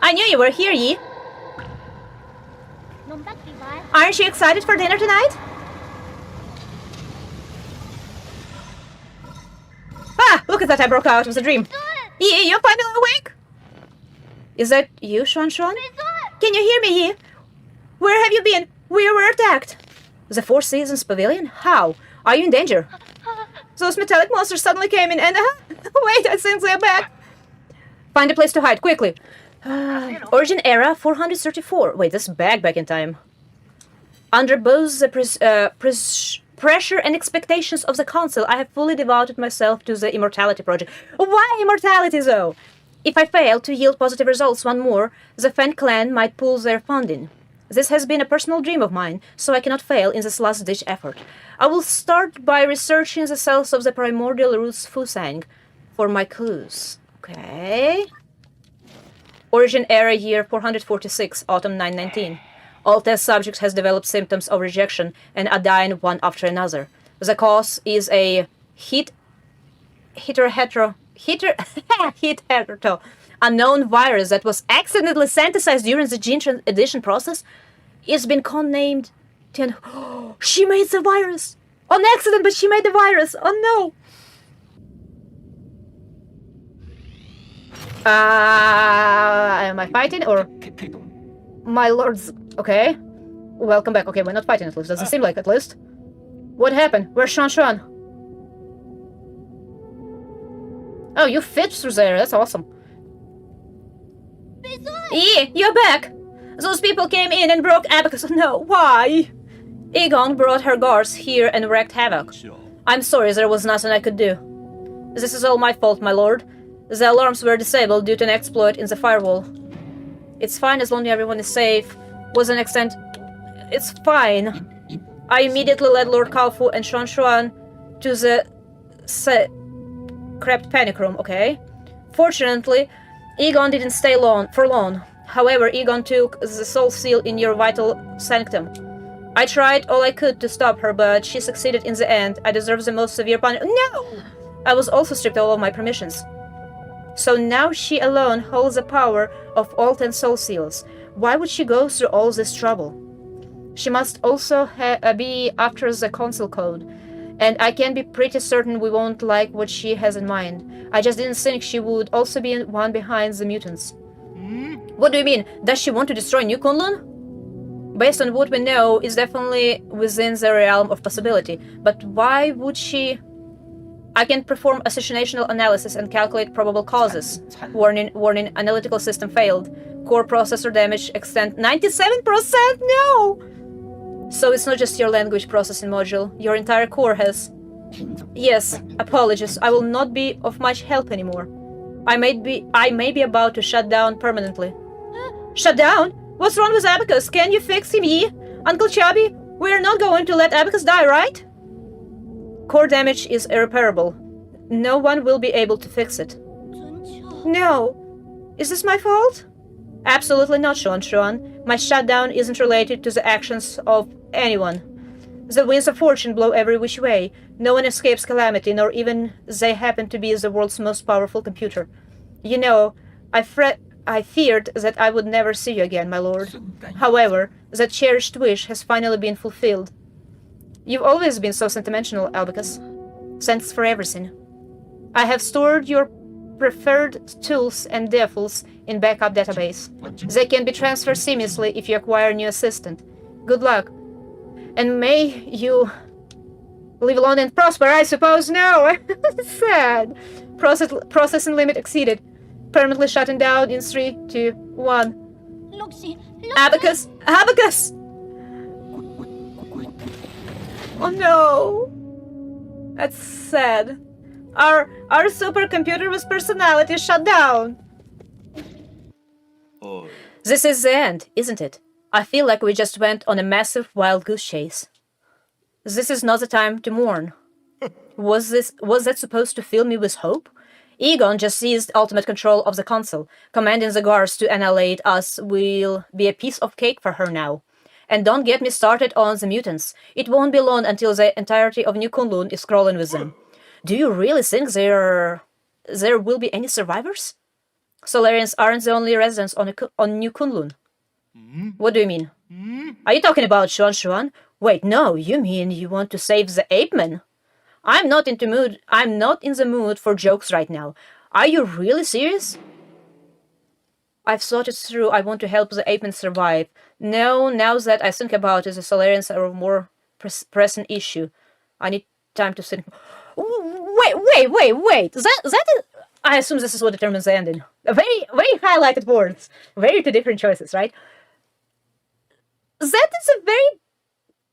I knew you were here, Yi. Aren't you excited for dinner tonight? Ah, look at that, I broke out. It was a dream. Yi, you're finally awake? Is that you, Shuan? Can you hear me, Yi? Where have you been? We were attacked. The Four Seasons Pavilion? How? Are you in danger? Those metallic monsters suddenly came in and... wait, I think they're back. Find a place to hide, quickly. Origin era 434. Wait, this is back in time. Under both the pressure and expectations of the council, I have fully devoted myself to the immortality project. Why immortality, though? If I fail to yield positive results one more, the Fen clan might pull their funding. This has been a personal dream of mine, so I cannot fail in this last-ditch effort. I will start by researching the cells of the primordial roots Fusang for my clues. Okay. Origin era year 446, autumn 919. All test subjects has developed symptoms of rejection and are dying one after another. The cause is a unknown virus that was accidentally synthesized during the gene addition process. It's been codenamed Tian. She made the virus! On accident, but she made the virus! Oh no! Am I fighting or... My lords... Okay. Welcome back. Okay, we're not fighting at least. Doesn't seem like at least. What happened? Where's Shuan? Oh, you fit through there. That's awesome. Yi, you're back! Those people came in and broke Abacus. No, why? Egon brought her guards here and wreaked havoc. I'm sorry, there was nothing I could do. This is all my fault, my lord. The alarms were disabled due to an exploit in the firewall. It's fine as long as everyone is safe. Was an extent... It's fine. I immediately led Lord Kalfu and Shuan to the... Crept panic room, okay? Fortunately, Egon didn't stay for long. However, Egon took the soul seal in your vital sanctum. I tried all I could to stop her, but she succeeded in the end. I deserve the most severe punishment. No! I was also stripped of all my permissions. So now she alone holds the power of all 10 soul seals. Why would she go through all this trouble? She must also be after the council code. And I can be pretty certain we won't like what she has in mind. I just didn't think she would also be one behind the mutants. What do you mean? Does she want to destroy New Kunlun? Based on what we know, it's definitely within the realm of possibility. But why would she... I can perform associational analysis and calculate probable causes. Warning, analytical system failed. Core processor damage extent 97%? No! So it's not just your language processing module. Your entire core has... Yes, apologies. I will not be of much help anymore. I may be about to shut down permanently. Shut down? What's wrong with Abacus? Can you fix him, Yi? Uncle Chubby? We're not going to let Abacus die, right? Core damage is irreparable. No one will be able to fix it. No. Is this my fault? Absolutely not, Shuan. My shutdown isn't related to the actions of anyone. The winds of fortune blow every which way. No one escapes calamity, nor even they happen to be the world's most powerful computer. You know, I feared that I would never see you again, my lord. However, that cherished wish has finally been fulfilled. You've always been so sentimental, Albicus. Thanks for everything. I have stored your preferred tools and defaults in backup database. They can be transferred seamlessly if you acquire a new assistant. Good luck. And may you live long and prosper, I suppose. No, sad. Processing limit exceeded. Permanently shutting down in 3, 2, 1. Abacus! Abacus! Oh no! That's sad. Our supercomputer with personality shut down. Oh. This is the end, isn't it? I feel like we just went on a massive wild goose chase. This is not the time to mourn. Was that supposed to fill me with hope? Egon just seized ultimate control of the council. Commanding the guards to annihilate us will be a piece of cake for her now. And don't get me started on the mutants. It won't be long until the entirety of New Kunlun is crawling with them. Do you really think there will be any survivors? Solarians aren't the only residents on New Kunlun. What do you mean? Are you talking about Xuan? Wait, no, you mean you want to save the apeman? I'm not in the mood for jokes right now. Are you really serious? I've thought it through. I want to help the apemen survive. No, now that I think about it, the Solarians are a more pressing issue. I need time to think. Wait. That is... I assume this is what determines the ending. Very highlighted words. Very two different choices, right? That is a very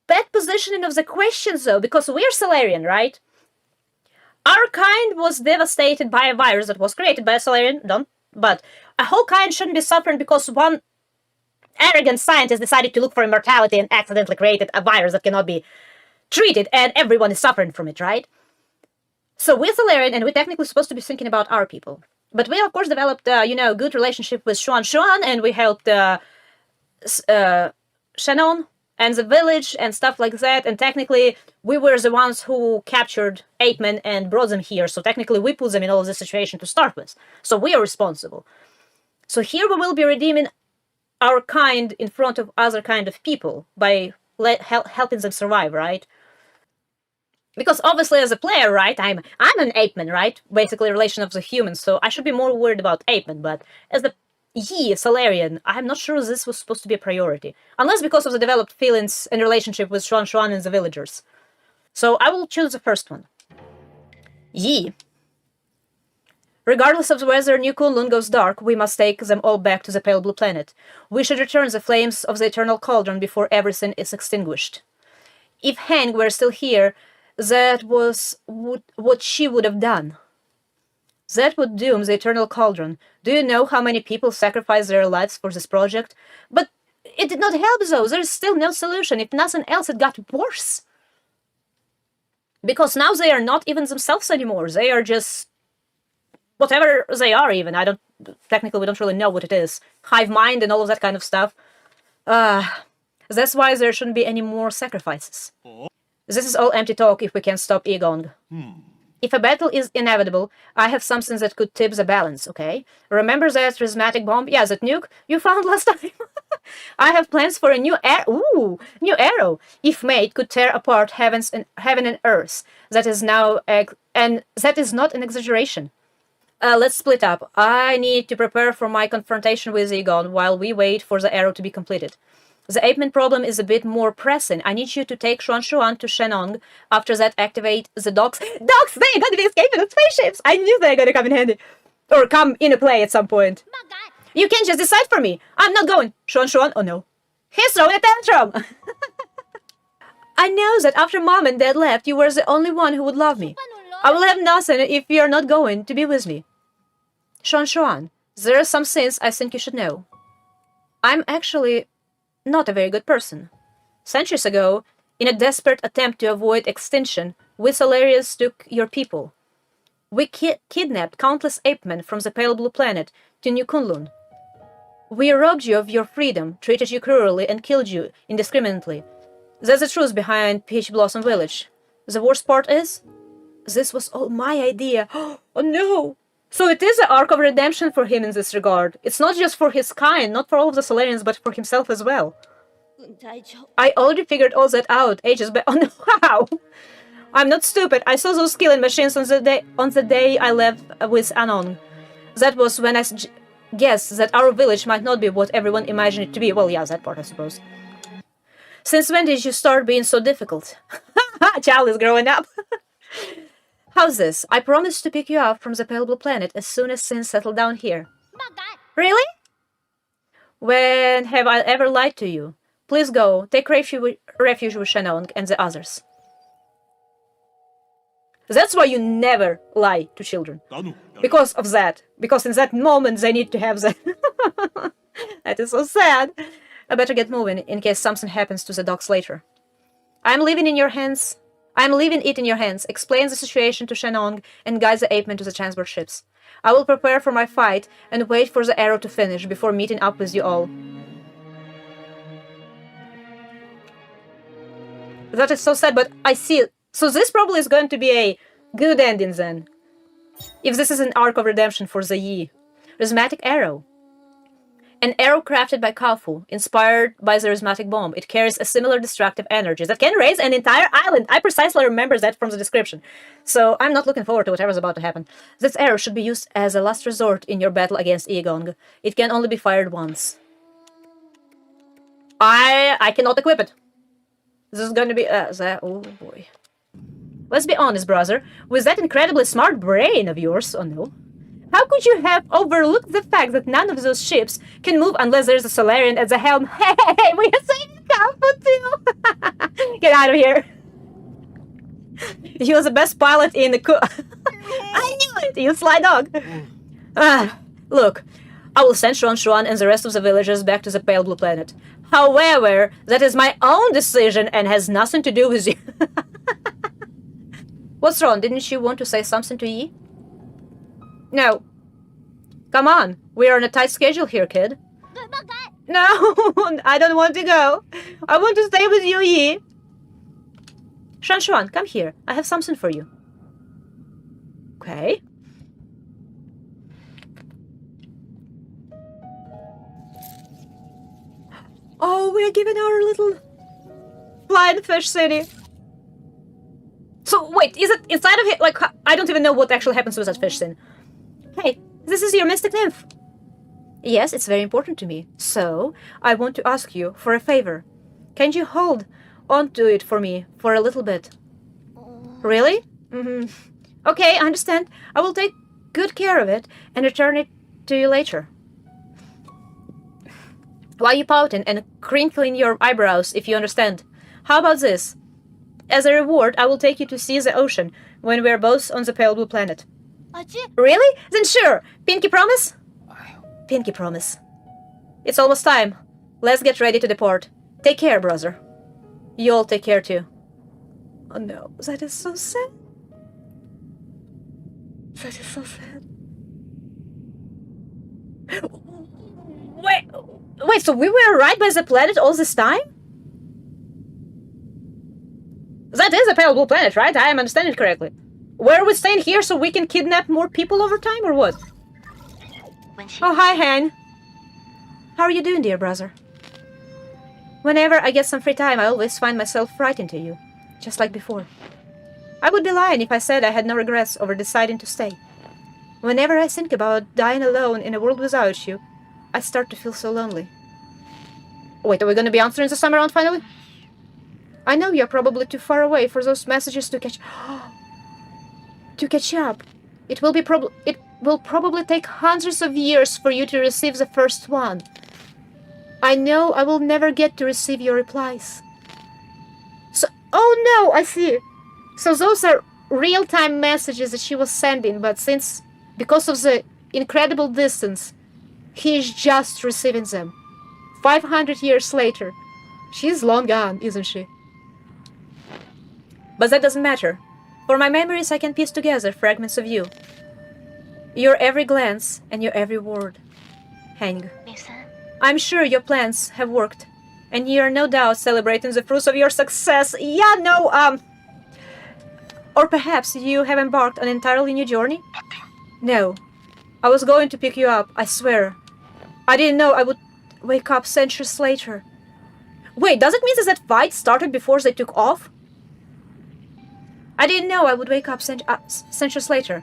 bad positioning of the question, though, because we're Solarian, right? Our kind was devastated by a virus that was created by a Solarian, but a whole kind shouldn't be suffering because one arrogant scientist decided to look for immortality and accidentally created a virus that cannot be treated, and everyone is suffering from it, right? So we're Solarian, and we're technically supposed to be thinking about our people. But we, of course, developed, good relationship with Xuan, and we helped Shannon and the village and stuff like that, and technically we were the ones who captured apemen and brought them here, so technically we put them in all of this situation to start with. So we are responsible. So here we will be redeeming our kind in front of other kind of people by helping them survive, right? Because obviously as a player, right, I'm an apeman, right? Basically a relation of the humans, so I should be more worried about apemen, but as the Solarian, I'm not sure this was supposed to be a priority. Unless because of the developed feelings and relationship with Xuan and the villagers. So I will choose the first one. Yi. Regardless of whether New Kunlun goes dark, we must take them all back to the Pale Blue Planet. We should return the flames of the Eternal Cauldron before everything is extinguished. If Hang were still here, that was what she would have done. That would doom the Eternal Cauldron. Do you know how many people sacrificed their lives for this project? But it did not help, though. There is still no solution. If nothing else, it got worse. Because now they are not even themselves anymore. They are just... whatever they are, even. Technically, we don't really know what it is. Hive mind and all of that kind of stuff. That's why there shouldn't be any more sacrifices. This is all empty talk if we can't stop Egong. If a battle is inevitable, I have something that could tip the balance, okay? Remember that prismatic bomb? Yeah, that nuke you found last time? I have plans for a new arrow. If made, could tear apart heaven and earth. That is now... and that is not an exaggeration. Let's split up. I need to prepare for my confrontation with Egon while we wait for the arrow to be completed. The apeman problem is a bit more pressing. I need you to take Xuan to Shenong. After that, activate the docks. Docks! They're gonna be escaping the spaceships! I knew they're gonna come in handy. Or come into play at some point. You can't just decide for me. I'm not going. Xuan, oh no. He's throwing a tantrum! I know that after Mom and Dad left, you were the only one who would love me. I will have nothing if you're not going to be with me. Xuan, there are some things I think you should know. I'm actually not a very good person. Centuries ago, in a desperate attempt to avoid extinction, we Solarians took your people. We kidnapped countless apemen from the Pale Blue Planet to New Kunlun. We robbed you of your freedom, treated you cruelly, and killed you indiscriminately. That's the truth behind Peach Blossom Village. The worst part is, this was all my idea. Oh no! So it is an arc of redemption for him in this regard. It's not just for his kind, not for all of the Solarians, but for himself as well. I already figured all that out ages back. Oh no, how? I'm not stupid. I saw those killing machines on the day I left with Anon. That was when I guessed that our village might not be what everyone imagined it to be. Well, yeah, that part, I suppose. Since when did you start being so difficult? Child is growing up. How's this? I promised to pick you up from the Pale Blue Planet as soon as things settle down here. Really? When have I ever lied to you? Please go. Take refuge with Shannon and the others. That's why you never lie to children. Because of that. Because in that moment they need to have that. That is so sad. I better get moving in case something happens to the dogs later. I'm leaving it in your hands. Explain the situation to Shenong and guide the apemen to the transport ships. I will prepare for my fight and wait for the arrow to finish before meeting up with you all. That is so sad, but I see it. So this probably is going to be a good ending then. If this is an arc of redemption for the Yi. Rhizmatic arrow. An arrow crafted by Kafu, inspired by the rhizmatic bomb. It carries a similar destructive energy that can raise an entire island. I precisely remember that from the description. So I'm not looking forward to whatever's about to happen. This arrow should be used as a last resort in your battle against Egon. It can only be fired once. I cannot equip it. This is going to be... oh boy. Let's be honest, brother. With that incredibly smart brain of yours... Oh no. How could you have overlooked the fact that none of those ships can move unless there's a Solarian at the helm? Hey, we are saving Kafu too! Get out of here! He was the best pilot in the I knew it! You sly dog! Look, I will send Xuan and the rest of the villagers back to the Pale Blue Planet. However, that is my own decision and has nothing to do with you. What's wrong? Didn't you want to say something to Yi? No. Come on. We're on a tight schedule here, kid. No, I don't want to go. I want to stay with you, Yi. Xuan, come here. I have something for you. Okay. Oh, we're given our little blind fish city. So, wait, is it inside of it? Like, I don't even know what actually happens with that fish scene. Hey, this is your mystic nymph. Yes, it's very important to me. So, I want to ask you for a favor. Can you hold on to it for me for a little bit? Really? Okay, I understand. I will take good care of it and return it to you later. Why are you pouting and crinkling your eyebrows, if you understand? How about this? As a reward, I will take you to see the ocean when we are both on the Pale Blue Planet. Really? Then sure. Pinky promise? Pinky promise. It's almost time. Let's get ready to depart. Take care, brother. You all take care too. Oh no, that is so sad. That is so sad. Wait, so we were right by the planet all this time? That is a Pale Blue Planet, right? I am understanding it correctly. Were we staying here so we can kidnap more people over time, or what? Oh, hi, Han. How are you doing, dear brother? Whenever I get some free time, I always find myself writing to you, just like before. I would be lying if I said I had no regrets over deciding to stay. Whenever I think about dying alone in a world without you, I start to feel so lonely. Wait, are we going to be answering the summer round finally? I know you're probably too far away for those messages to catch... to catch up. It will probably take hundreds of years for you to receive the first one. I know I will never get to receive your replies. So, oh no, I see. So those are real-time messages that she was sending, but because of the incredible distance, he is just receiving them. 500 years later. She's long gone, isn't she? But that doesn't matter. For my memories, I can piece together fragments of you. Your every glance and your every word. Hang. I'm sure your plans have worked, and you are no doubt celebrating the fruits of your success. Yeah, no, Or perhaps you have embarked on an entirely new journey? No. I was going to pick you up, I swear. I didn't know I would wake up centuries later. Wait, does it mean that fight started before they took off? I didn't know I would wake up centuries later.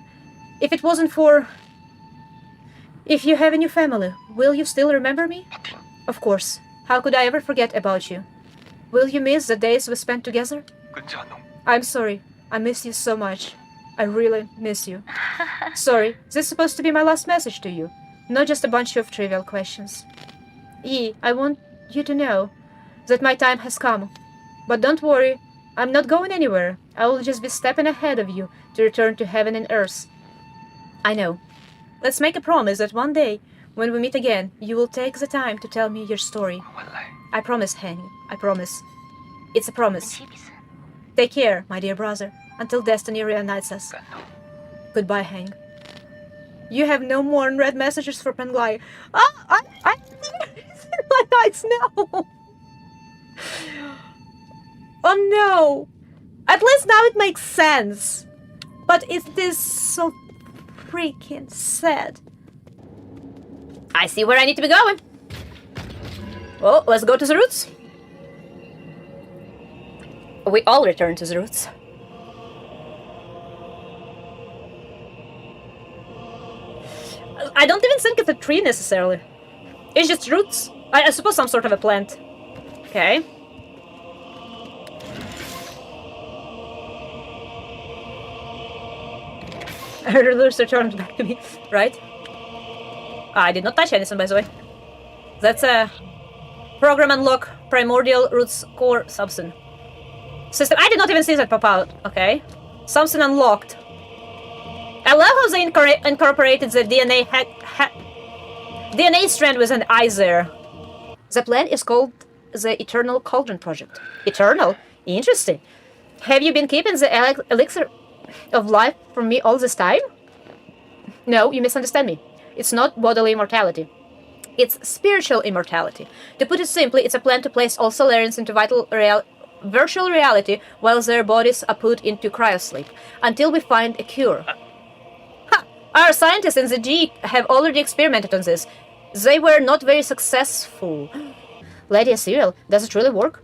If it wasn't for... If you have a new family, will you still remember me? Of course. How could I ever forget about you? Will you miss the days we spent together? I'm sorry. I miss you so much. I really miss you. Sorry, this is supposed to be my last message to you. Not just a bunch of trivial questions. Yi, I want you to know that my time has come. But don't worry, I'm not going anywhere. I will just be stepping ahead of you to return to heaven and earth. I know. Let's make a promise that one day, when we meet again, you will take the time to tell me your story. I promise, Hang. I promise. It's a promise. Take care, my dear brother, until destiny reunites us. Goodbye, Hang. You have no more unread messages for Penglai. I my eyes, no. Oh no. At least now it makes sense. But it is so freaking sad. I see where I need to be going. Well, let's go to the roots. We all return to the roots. I don't even think it's a tree necessarily. It's just roots. I suppose some sort of a plant. Okay. Roots returned back to me, right? I did not touch anything, by the way. That's a program unlock primordial roots core substance. System. I did not even see that pop out. Okay. Something unlocked. I love how they incorporated the DNA strand with an eye there. The plan is called the Eternal Cauldron Project. Eternal? Interesting. Have you been keeping the elixir of life from me all this time? No, you misunderstand me. It's not bodily immortality. It's spiritual immortality. To put it simply, it's a plan to place all Solarians into virtual reality while their bodies are put into cryosleep, until we find a cure. Our scientists in the G have already experimented on this. They were not very successful. Lady Serial, does it really work?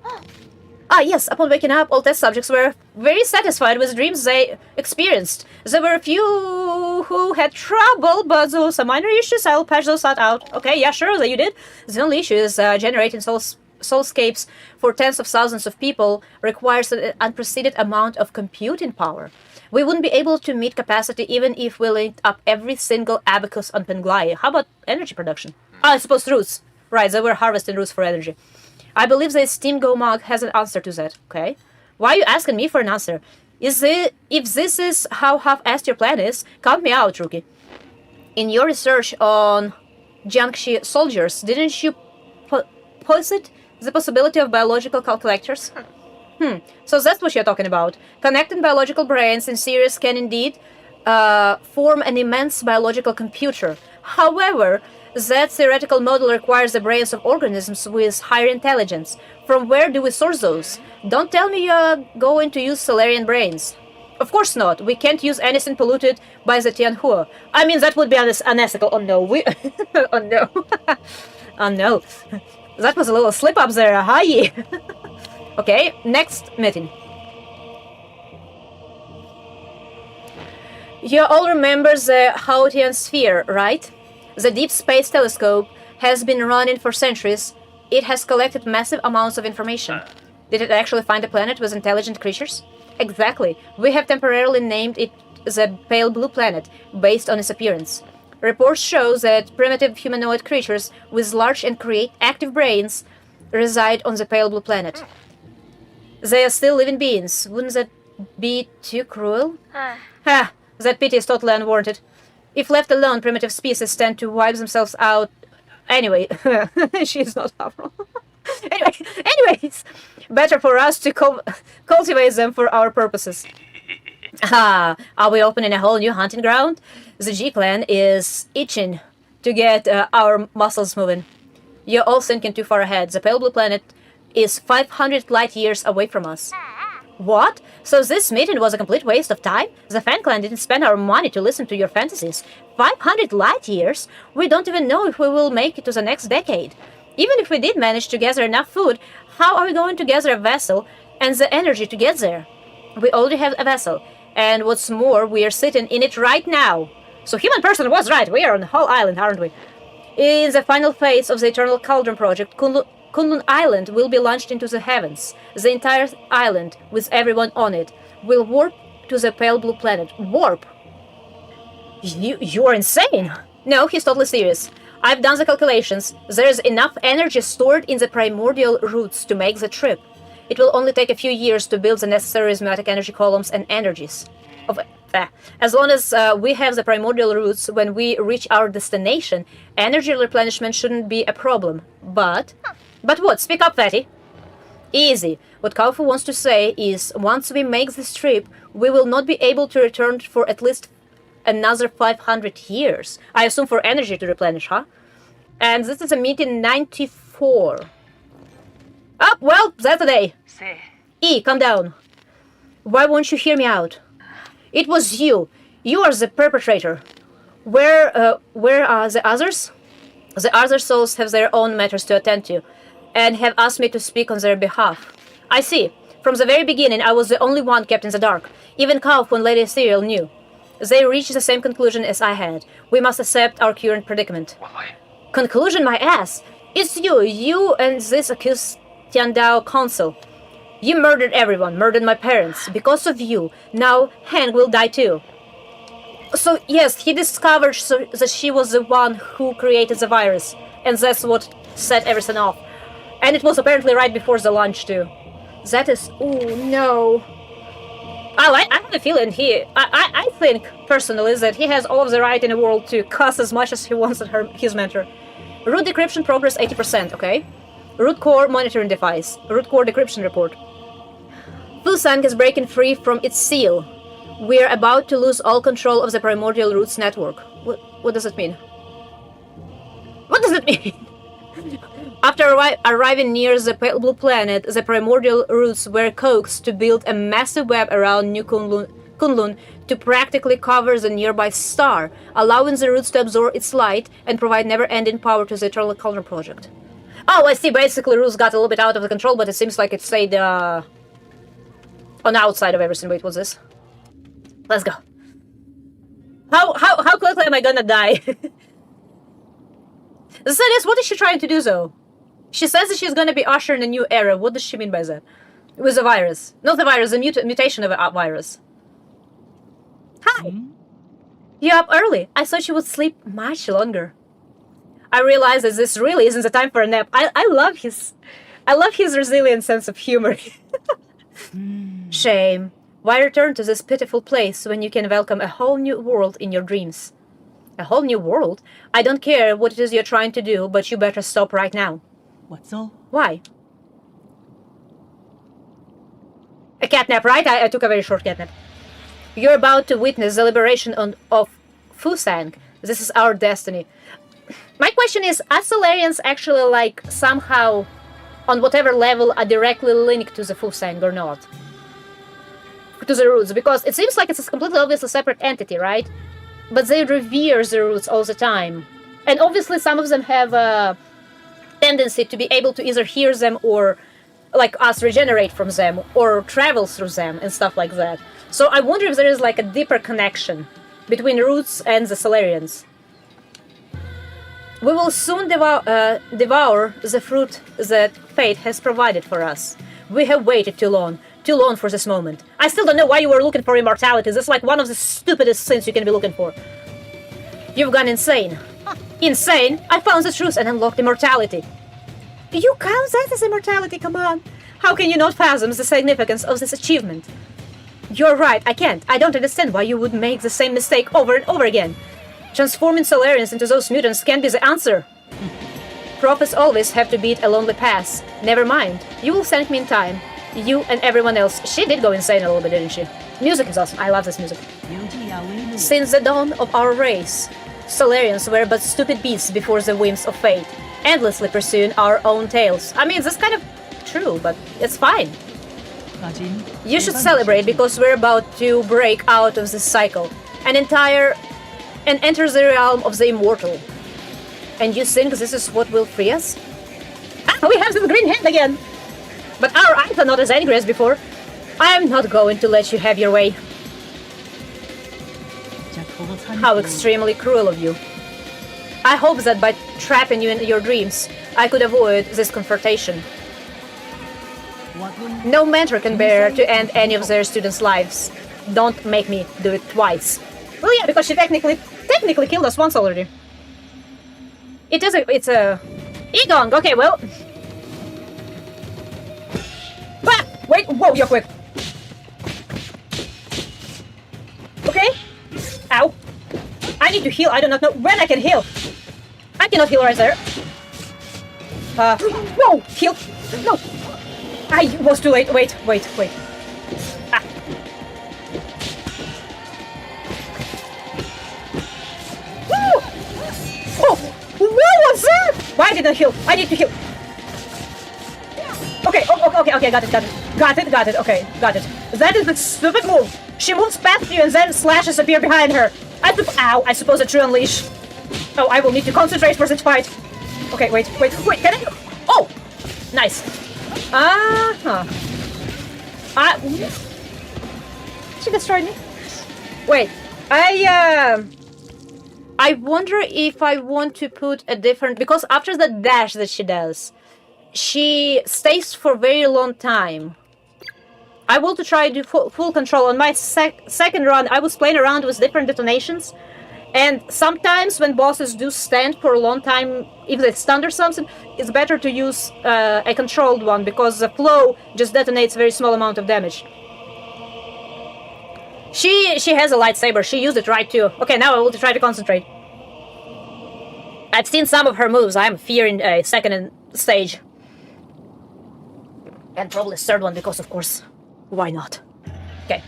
Ah, yes, upon waking up, all test subjects were very satisfied with the dreams they experienced. There were a few who had trouble, but those are minor issues. I'll patch those out. Okay, yeah, sure, that you did. The only issue is generating soulscapes for tens of thousands of people requires an unprecedented amount of computing power. We wouldn't be able to meet capacity even if we linked up every single abacus on Penglai. How about energy production? I suppose roots. Right, they were harvesting roots for energy. I believe the Steam Go Mug has an answer to that. Okay. Why are you asking me for an answer? If this is how half-assed your plan is, count me out, rookie. In your research on Jiangxi soldiers, didn't you posit the possibility of biological calculators? So that's what you're talking about. Connecting biological brains in series can indeed form an immense biological computer. However, that theoretical model requires the brains of organisms with higher intelligence. From where do we source those? Don't tell me you're going to use Solarian brains. Of course not. We can't use anything polluted by the Tianhua. I mean, that would be unethical. Oh no, oh no. Oh no. That was a little slip up there. Hi. Okay, next meeting. You all remember the Hautian sphere, right? The Deep Space Telescope has been running for centuries. It has collected massive amounts of information. Did it actually find a planet with intelligent creatures? Exactly. We have temporarily named it the Pale Blue Planet, based on its appearance. Reports show that primitive humanoid creatures with large and active brains reside on the Pale Blue Planet. They are still living beings. Wouldn't that be too cruel? Ha! That pity is totally unwarranted. If left alone, primitive species tend to wipe themselves out. Anyway, she's not harmful. Anyways, better for us to cultivate them for our purposes. Are we opening a whole new hunting ground? The G-Clan is itching to get our muscles moving. You're all thinking too far ahead. The Pale Blue Planet is 500 light years away from us. What? So this meeting was a complete waste of time? The Fan Clan didn't spend our money to listen to your fantasies. 500 light years? We don't even know if we will make it to the next decade. Even if we did manage to gather enough food, how are we going to gather a vessel and the energy to get there? We already have a vessel, and what's more, we are sitting in it right now. So Human Person was right, we are on the whole island, aren't we? In the final phase of the Eternal Cauldron Project, Kunlun Island will be launched into the heavens. The entire island, with everyone on it, will warp to the Pale Blue Planet. Warp? You're insane! No, he's totally serious. I've done the calculations. There's enough energy stored in the primordial roots to make the trip. It will only take a few years to build the necessary osmotic energy columns and energies. As long as we have the primordial roots when we reach our destination, energy replenishment shouldn't be a problem. But what? Speak up, Fatty. Easy. What Kaufu wants to say is, once we make this trip, we will not be able to return for at least another 500 years. I assume for energy to replenish, huh? And this is a meeting 94. Oh, well, that's the day. E, calm down. Why won't you hear me out? It was you. You are the perpetrator. Where are the others? The other souls have their own matters to attend to, and have asked me to speak on their behalf. I see. From the very beginning, I was the only one kept in the dark. Even Kauf and Lady Cyril knew. They reached the same conclusion as I had. We must accept our current predicament. Conclusion, my ass! It's you and this accused Tiandao council. You murdered everyone, murdered my parents. Because of you, now Hank will die too. So, yes, he discovered that she was the one who created the virus. And that's what set everything off. And it was apparently right before the launch too. That is... ooh, no. I have a feeling I think, personally, that he has all of the right in the world to cuss as much as he wants at his mentor. Root decryption progress 80%, okay? Root core monitoring device. Root core decryption report. Fusang is breaking free from its seal. We're about to lose all control of the primordial roots network. What does it mean? What does it mean? After arriving near the pale blue planet, the primordial roots were coaxed to build a massive web around New Kunlun to practically cover the nearby star, allowing the roots to absorb its light and provide never-ending power to the Eternal Color Project. Oh, I see. Basically, roots got a little bit out of the control, but it seems like it stayed on the outside of everything. Wait, what's this? Let's go. How quickly am I gonna die? The thing is, what is she trying to do, though? She says that she's gonna be ushering a new era. What does she mean by that? With the virus. Not the virus, the mutation of a virus. Hi! You're up early. I thought you would sleep much longer. I realize that this really isn't the time for a nap. I love his resilient sense of humor. Shame. Why return to this pitiful place when you can welcome a whole new world in your dreams? A whole new world? I don't care what it is you're trying to do, but you better stop right now. What's all? Why? A catnap, right? I took a very short catnap. You're about to witness the liberation of Fusang. This is our destiny. My question is, are Solarians actually, like, somehow, on whatever level, are directly linked to the Fusang or not? To the roots? Because it seems like it's a completely obviously separate entity, right? But they revere the roots all the time. And obviously some of them have a tendency to be able to either hear them or, like us, regenerate from them or travel through them and stuff like that. So I wonder if there is like a deeper connection between roots and the Solarians. We will soon devour the fruit that fate has provided for us. We have waited too long for this moment. I still don't know why you were looking for immortality. This is like one of the stupidest things you can be looking for. You've gone insane. Insane? I found the truth and unlocked immortality. You count that as immortality? Come on. How can you not fathom the significance of this achievement? You're right, I can't. I don't understand why you would make the same mistake over and over again. Transforming Solarians into those mutants can't be the answer. Prophets always have to beat a lonely path. Never mind. You will thank me in time. You and everyone else. She did go insane a little bit, didn't she? Music is awesome. I love this music. Since the dawn of our race, Solarians were but stupid beasts before the whims of fate, endlessly pursuing our own tails. I mean, that's kind of true, but it's fine. You should celebrate because we're about to break out of this cycle and enter the realm of the immortal. And you think this is what will free us? Ah, we have this green hand again! But our eyes are not as angry as before. I'm not going to let you have your way. How extremely cruel of you. I hope that by trapping you in your dreams, I could avoid this confrontation. No mentor can bear to end any of their students' lives. Don't make me do it twice. Well, yeah, because she technically killed us once already. It's a... Egong! Okay, well... Ah! Wait, whoa, you're quick. Okay. Ow. I need to heal. I do not know when I can heal. I cannot heal right there. Whoa! Heal! No! I was too late. Wait. Ah. Woo! Oh! What was that? Why did I heal? I need to heal. Okay, okay, got it. Okay, got it. That is the stupid move. She moves past you and then slashes appear behind her. Ow, I suppose a true unleash. Oh, I will need to concentrate for this fight. Okay, wait, can I? Oh! Nice. She destroyed me. Wait, I wonder if I want to put a different... Because after the dash that she does, she stays for a very long time. I want to try to do full control. On my second run, I was playing around with different detonations. And sometimes when bosses do stand for a long time, if they stunned or something, it's better to use a controlled one, because the flow just detonates a very small amount of damage. She has a lightsaber. She used it right too. Okay, now I will try to concentrate. I've seen some of her moves. I'm fearing a second stage. And probably third one, because of course, why not? Okay.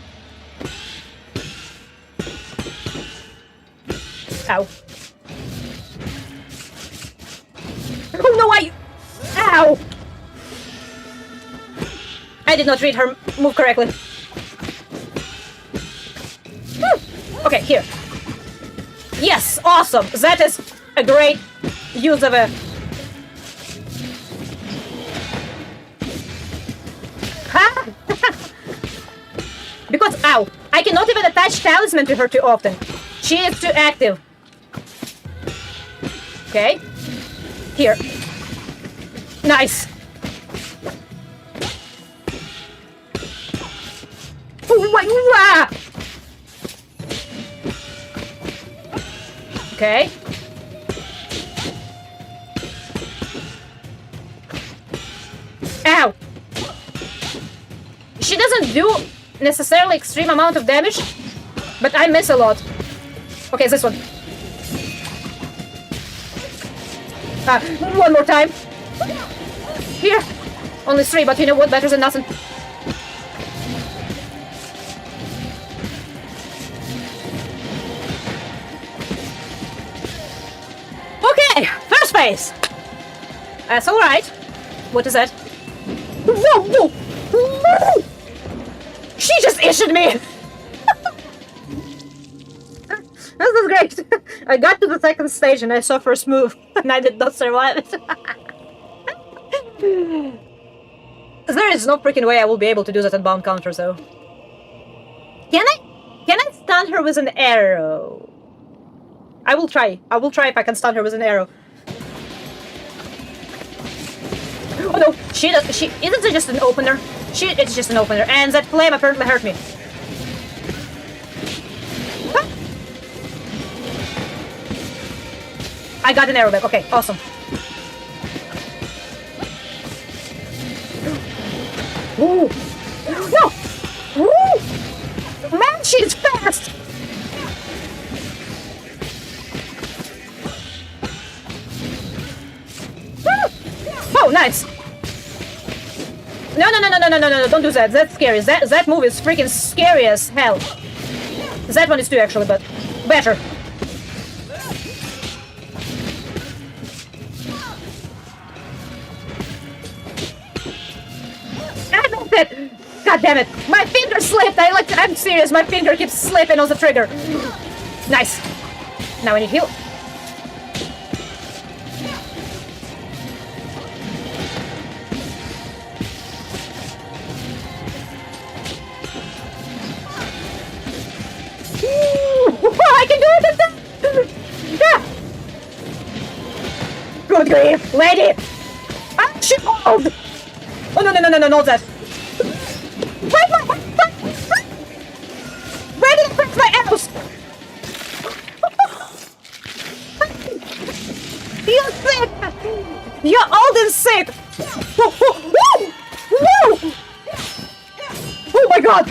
Ow. Oh no, Ow! I did not read her move correctly. Okay, here. Yes, awesome. That is a great use of a... Ha! Because, ow, I cannot even attach talisman to her too often. She is too active. Okay. Here. Nice. Okay. Ow. She doesn't do necessarily extreme amount of damage, but I miss a lot. Okay, this one. One more time. Here. Only 3, but you know what? Better than nothing. Okay, first phase. That's all right. What is that? Whoa, whoa, whoa! She just issued me. This is great. I got to the second stage and I saw first move, and I did not survive it. There is no freaking way I will be able to do that at bound counter, though. Can I stun her with an arrow? I will try. I will try if I can stun her with an arrow. Oh no, she isn't it just an opener? It's just an opener, and that flame apparently hurt me. I got an arrow back. Okay, awesome. Ooh. No! Ooh. Man, she is fast! Oh, nice! No, don't do that. That's scary. That move is freaking scary as hell. That one is too, actually, but better. God damn it! My finger slipped! I'm serious, my finger keeps slipping on the trigger. Nice. Now I need heal. I can do it! Yeah. Good grief, lady! I'm shit old! Oh no, not that. Where did I press my arrows? You're sick! You're old and sick! Whoa! Oh my god!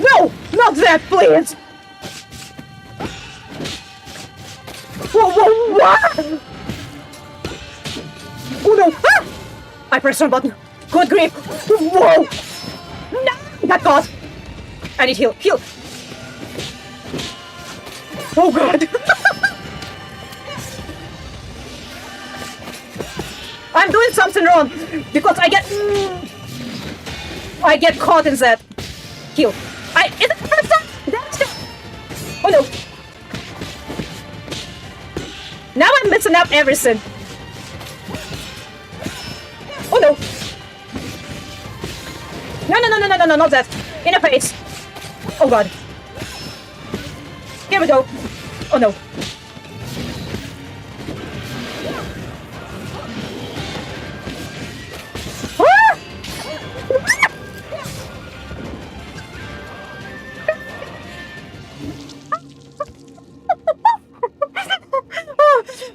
No! Not that, please! Whoa! Oh no! Ah! I pressed the button. Good grief! Whoa! No! Got caught! I need heal. Heal! Oh god! I'm doing something wrong! Because I get caught in that. Heal. Is it the first time? That's it! Oh no! Now I'm messing up everything. No, no, no, no, no, no, no, not that. In the face. Oh god. Here we go. Oh no. Ah!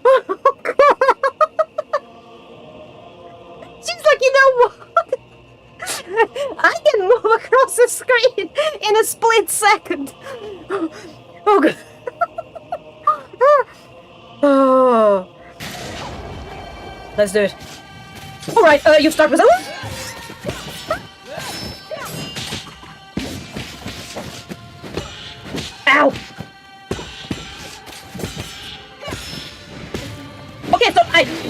Oh, God. Seems like, you know what? I can move across the screen in a split second. Oh god. Oh. Let's do it. Alright, you start with a... Ow! Okay, so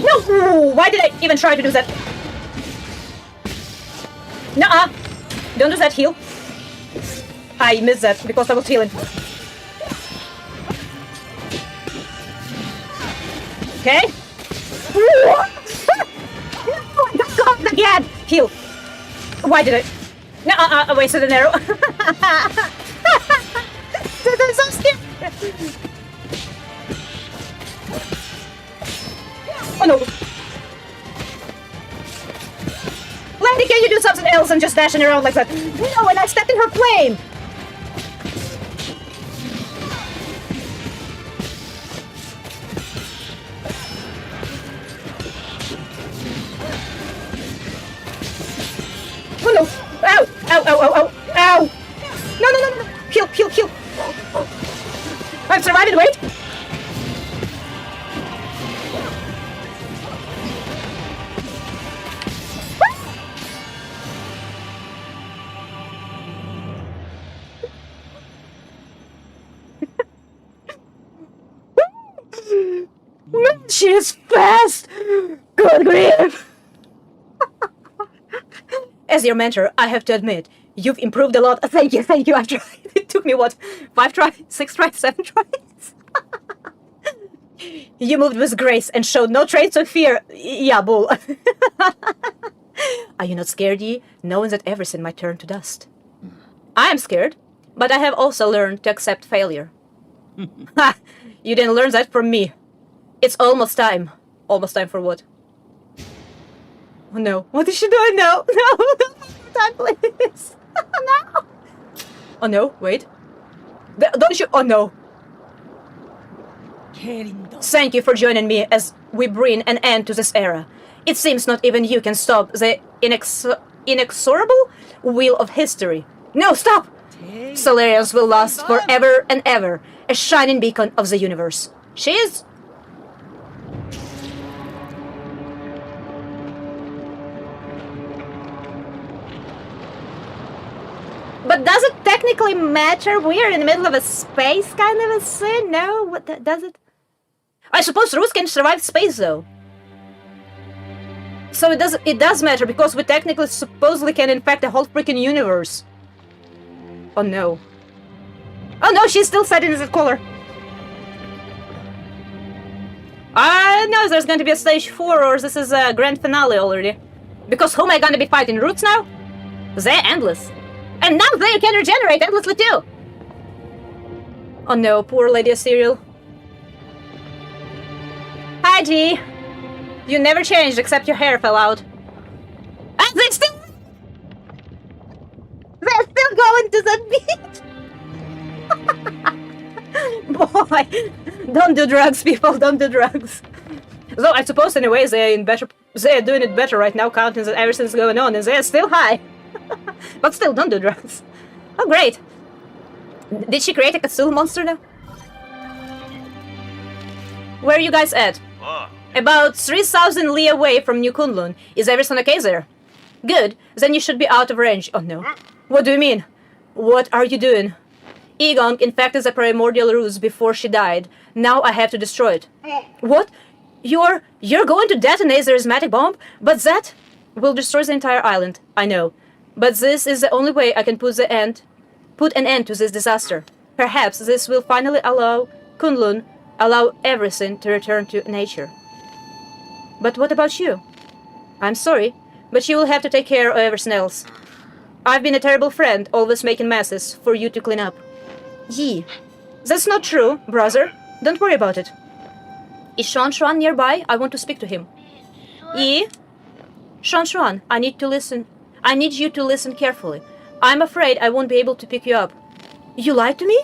no! Why did I even try to do that? Nuh-uh! Don't do that, heal. I missed that because I was healing. Okay. Oh my god, again! Heal. Why did I... Nuh-uh, I wasted an arrow. This is so stupid. Oh no. Lady, can you do something else and just dashing around like that? No, and I stepped in her flame! Oh no! Ow! Ow, ow, ow, ow! Ow! No, no, no, no! Heal, heal, heal! I'm surviving, wait! Man, she is fast! Good grief! As your mentor, I have to admit, you've improved a lot. Thank you, I've tried. It took me, what, 5 tries, 6 tries, 7 tries? You moved with grace and showed no traits of fear. Yeah, bull. Are you not scared, Yi, knowing that everything might turn to dust? I am scared, but I have also learned to accept failure. Ha! You didn't learn that from me. It's almost time. Almost time for what? Oh no. What is she doing now? No, time, please. No. Oh no, wait. Don't you? Oh no. Thank you for joining me as we bring an end to this era. It seems not even you can stop the inexorable wheel of history. No, stop! Solarians will last forever and ever, a shining beacon of the universe. She is... But does it technically matter? We are in the middle of a space kind of a thing? No? What does it? I suppose Ruth can survive space though. So it does matter because we technically supposedly can infect the whole freaking universe. Oh no. Oh no, she's still setting as a color. I know there's going to be a stage 4 or this is a grand finale already. Because who am I going to be fighting? Roots now? They're endless. And now they can regenerate endlessly too! Oh no, poor Lady Cereal. Hi, G. You never changed except your hair fell out. And they're still going to the beach! Boy, don't do drugs, people, don't do drugs. Though I suppose in a way they're doing it better right now, counting that everything's going on, and they're still high. But still, don't do drugs. Oh, great. Did she create a Cthulhu monster now? Where are you guys at? About 3,000 li away from New Kunlun. Is everything okay there? Good. Then you should be out of range. Oh no. What do you mean? What are you doing? Egon infected the primordial ruse before she died. Now I have to destroy it. What? You're going to detonate the charismatic bomb? But that will destroy the entire island. I know. But this is the only way I can put an end to this disaster. Perhaps this will finally allow Kunlun, allow everything to return to nature. But what about you? I'm sorry, but you will have to take care of everything else. I've been a terrible friend, always making messes for you to clean up. Yi. That's not true, brother. Don't worry about it. Is Shuan nearby? I want to speak to him. Yi? Shuan, I need to listen. I need you to listen carefully. I'm afraid I won't be able to pick you up. You lied to me?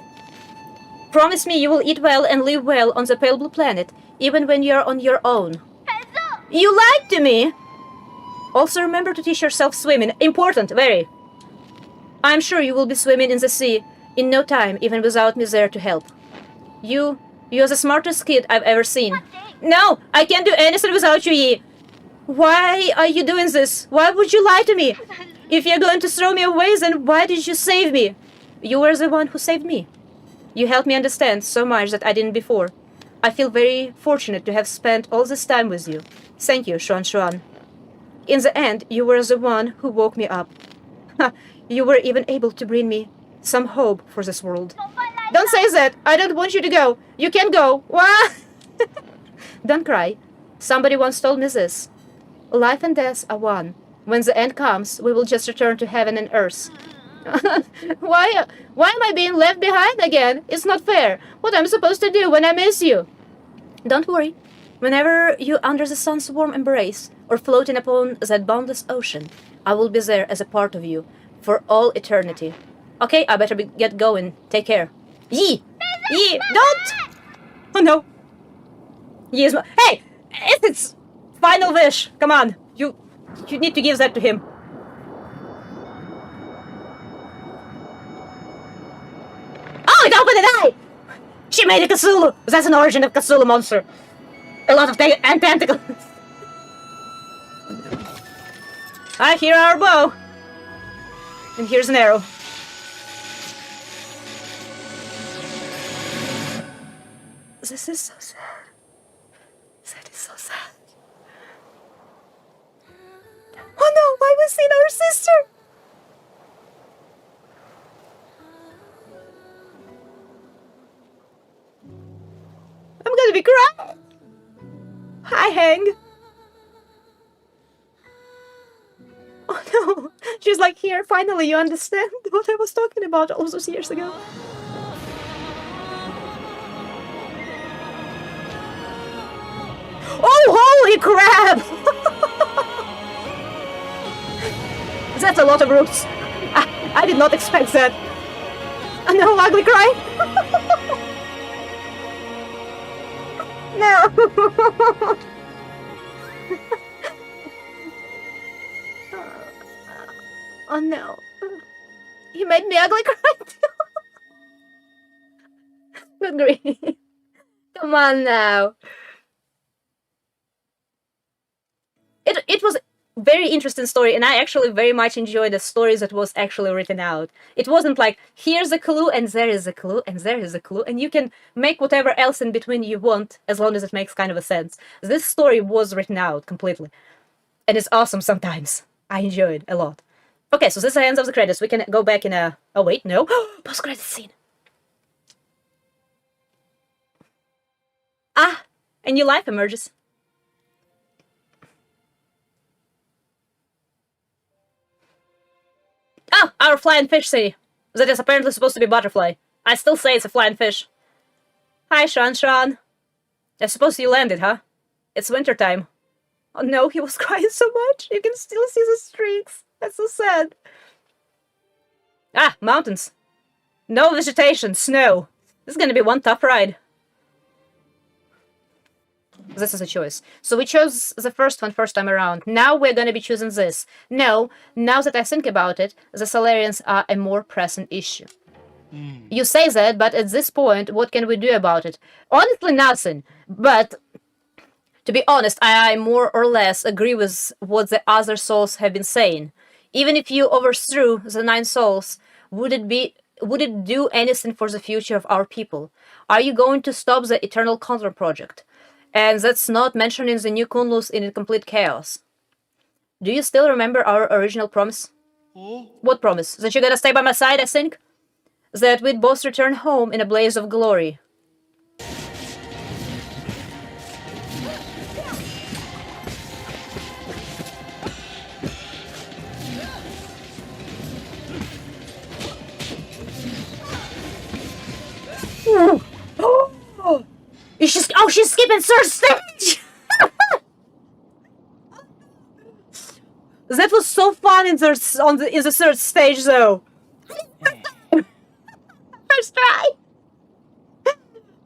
Promise me you will eat well and live well on the pale blue planet, even when you're on your own. You lied to me! Also remember to teach yourself swimming. Important, very. I'm sure you will be swimming in the sea in no time, even without me there to help. You're the smartest kid I've ever seen. No, I can't do anything without you, Yi. Why are you doing this? Why would you lie to me? If you're going to throw me away, then why did you save me? You were the one who saved me. You helped me understand so much that I didn't before. I feel very fortunate to have spent all this time with you. Thank you, Shuan. In the end, you were the one who woke me up. You were even able to bring me some hope for this world. Don't say that! I don't want you to go! You can't go! What? Don't cry. Somebody once told me this. Life and death are one. When the end comes, we will just return to heaven and earth. Why am I being left behind again? It's not fair. What am I supposed to do when I miss you? Don't worry. Whenever you're under the sun's warm embrace or floating upon that boundless ocean, I will be there as a part of you for all eternity. Okay, I better get going. Take care. Yi! Yi! Don't! Oh no! Yi is Hey! It's final wish! Come on! You need to give that to him. Oh, it opened an eye! She made a Cthulhu! That's an origin of Cthulhu monster. A lot of tentacles. Here our bow. And here's an arrow. This is so sad. That is so sad. Oh no, I was seeing our sister! I'm gonna be crying! Hi, Hang! Oh no! She's like, here, finally you understand what I was talking about all those years ago. Oh, holy crap! That's a lot of roots. I did not expect that. No, ugly cry. No. Oh no. You made me ugly cry too. Good grief. Come on now. It was a very interesting story, and I actually very much enjoyed the stories that was actually written out. It wasn't like, here's a clue, and there is a clue, and there is a clue, and you can make whatever else in between you want, as long as it makes kind of a sense. This story was written out completely. And it's awesome sometimes. I enjoy it a lot. Okay, so this is the end of the credits. We can go back in a... Oh, wait, no. Post-credits scene. Ah, a new life emerges. Oh, our flying fish city. That is apparently supposed to be butterfly. I still say it's a flying fish. Hi, Shuan. I suppose you landed, huh? It's wintertime. Oh no, he was crying so much. You can still see the streaks. That's so sad. Ah, mountains. No vegetation, snow. This is gonna be one tough ride. This is a choice. So we chose the first one first time around. Now we're gonna be choosing this. No, now that I think about it, the Solarians are a more pressing issue. You say that, but at this point, what can we do about it? Honestly, nothing. But, to be honest, I more or less agree with what the other souls have been saying. Even if you overthrew the 9 souls, would it do anything for the future of our people? Are you going to stop the Eternal Control Project? And that's not mentioning the new Kunlus in Incomplete Chaos. Do you still remember our original promise? What promise? That you're gonna stay by my side, I think? That we'd both return home in a blaze of glory. skip in third stage! That was so fun in the third stage, though. First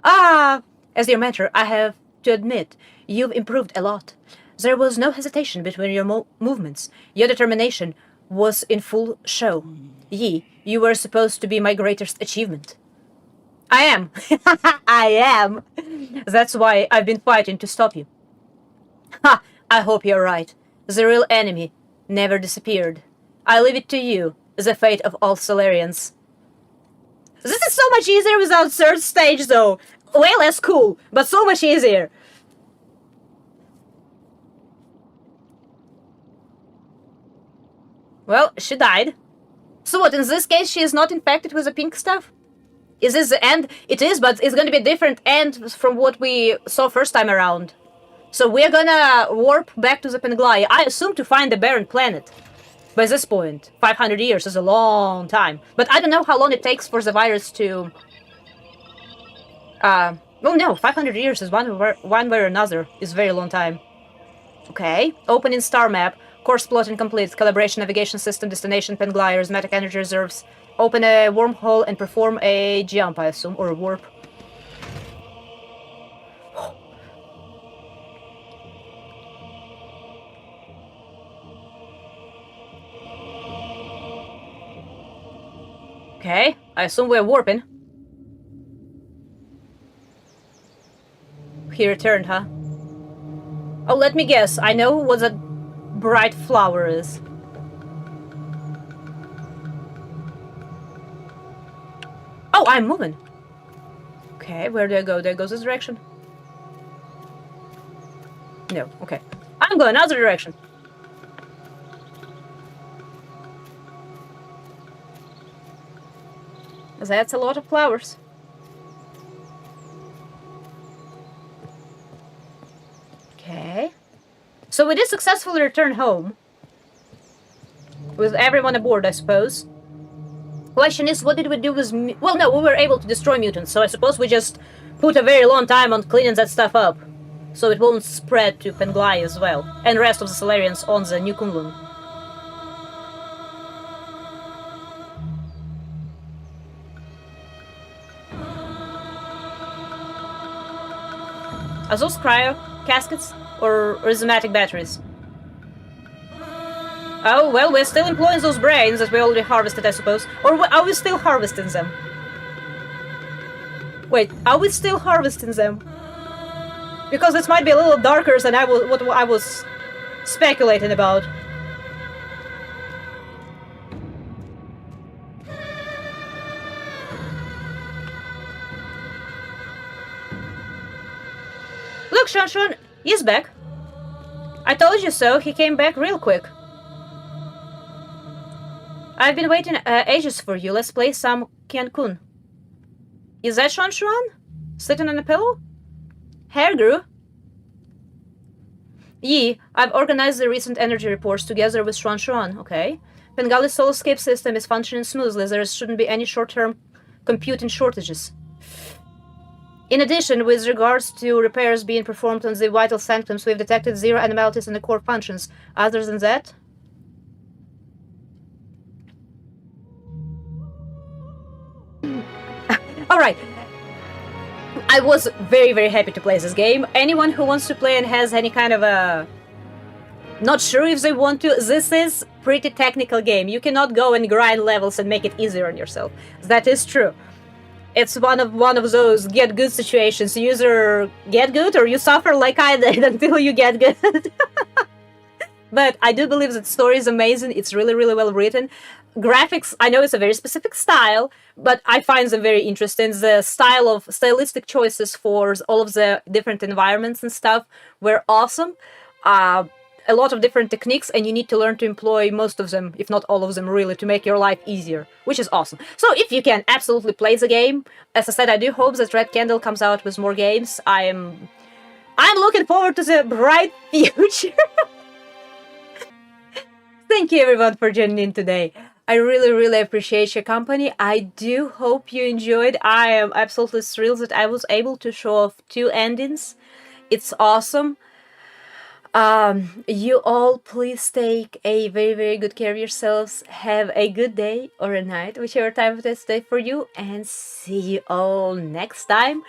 try. As your mentor, I have to admit, you've improved a lot. There was no hesitation between your movements. Your determination was in full show. Yi, you were supposed to be my greatest achievement. I am. I am. That's why I've been fighting to stop you. Ha! I hope you're right. The real enemy never disappeared. I leave it to you, the fate of all Solarians. This is so much easier without third stage, though. Way less cool, but so much easier. Well, she died. So what, in this case she is not infected with the pink stuff? Is this the end? It is, but it's gonna be a different end from what we saw first time around. So we're gonna warp back to the Penglai, I assume to find the barren planet. By this point, 500 years is a long time. But I don't know how long it takes for the virus to... well, no, 500 years is one way or another is a very long time. Okay, opening star map. Course plotting complete. Calibration navigation system. Destination Penglai. Arithmetic energy reserves. Open a wormhole and perform a jump, I assume, or a warp. Okay, I assume we're warping. He returned, huh? Oh, let me guess. I know what that bright flower is. Oh, I'm moving. Okay, where do I go? Do I go this direction? No, okay. I'm going other direction. That's a lot of flowers. Okay. So we did successfully return home. With everyone aboard, I suppose. Question is, what did we do with... Well, no, we were able to destroy mutants, so I suppose we just put a very long time on cleaning that stuff up. So it won't spread to Penglai as well. And the rest of the Solarians on the New Kunlun. Are those cryo caskets or rhizomatic batteries? Oh, well, we're still employing those brains that we already harvested, I suppose. Or are we still harvesting them? Wait, are we still harvesting them? Because this might be a little darker than what I was speculating about. Look, Shanshan, he's back. I told you so, he came back real quick. I've been waiting ages for you. Let's play some Qian-kun. Is that Shanshan? Sitting on a pillow? Hair grew. Yi, I've organized the recent energy reports together with Shanshan. Okay. Pengali's soloscape system is functioning smoothly. There shouldn't be any short-term computing shortages. In addition, with regards to repairs being performed on the vital sanctums, we've detected zero anomalies in the core functions. Other than that... Alright. I was very, very happy to play this game. Anyone who wants to play and has any kind of a... Not sure if they want to, this is pretty technical game. You cannot go and grind levels and make it easier on yourself. That is true. It's one of those get good situations. You either get good or you suffer like I did until you get good. But I do believe that the story is amazing. It's really, really well written. Graphics, I know it's a very specific style, but I find them very interesting. The stylistic choices for all of the different environments and stuff were awesome. A lot of different techniques, and you need to learn to employ most of them, if not all of them, really, to make your life easier, which is awesome. So if you can, absolutely play the game. As I said, I do hope that Red Candle comes out with more games. I'm looking forward to the bright future. Thank you everyone for joining in today. I really, really appreciate your company. I do hope you enjoyed. I am absolutely thrilled that I was able to show off 2 endings. It's awesome. You all please take a very, very good care of yourselves. Have a good day or a night, whichever time it is today for you, and see you all next time